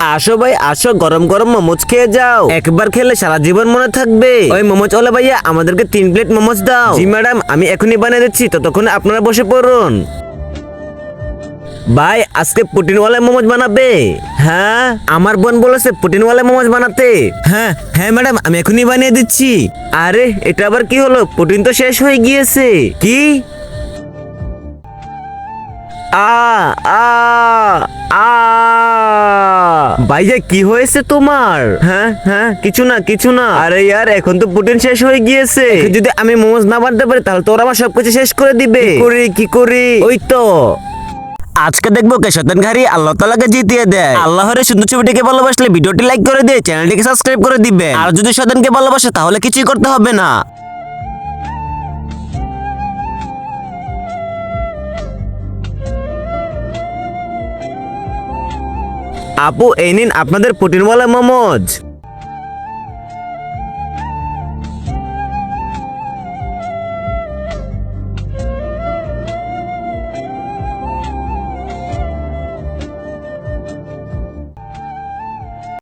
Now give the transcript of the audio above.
আসো ভাই আসো, গরম গরম মোমোজ খেয়ে যাও। একবার খেলে সারা জীবন মনে থাকবে। ওই মোমোজ ওলা ভাইয়া, আমাদেরকে 3 প্লেট মোমোজ দাও। জি ম্যাডাম, আমি এখনই বানিয়ে দিচ্ছি, ততক্ষণে আপনারা বসে পড়ুন। ভাই, আজকে পুটিনওয়ালা মোমোজ বানাবে? হ্যাঁ, আমার বোন বলেছে পুটিনওয়ালা মোমোজ বানাতে। হ্যাঁ হ্যাঁ ম্যাডাম, আমি এখনই বানিয়ে দিচ্ছি। আরে, এটা আবার কি হলো? পুটিন তো শেষ হয়ে গিয়েছে। কি? আ আ আ ভাইয়া, কি হয়েছে তোমার? হ্যাঁ হ্যাঁ, কিছু না কিছু না। আরে ইয়ার, এখন তো পুটিন শেষ হয়ে গিয়েছে। এখন যদি আমি মোমোজ না বানাতে পারি, তাহলে তোরা আমার সবকিছু শেষ করে দিবে। কি করি? ওই তো আজকে দেখবো কে শয়তানঘাড়ি আল্লাহ তাআলাকে জিতিয়ে দেয়। আল্লাহর এই সুন্দর ছবিটিকে ভালোবাসলে ভিডিওটি লাইক করে দিয়ে চ্যানেলটিকে সাবস্ক্রাইব করে দিবেন। আর যদি শয়তানকে ভালোবাসে, তাহলে কিছুই করতে হবে না। আপু, এই নিন আপনাদের পুটিনওয়ালা মোমোজ।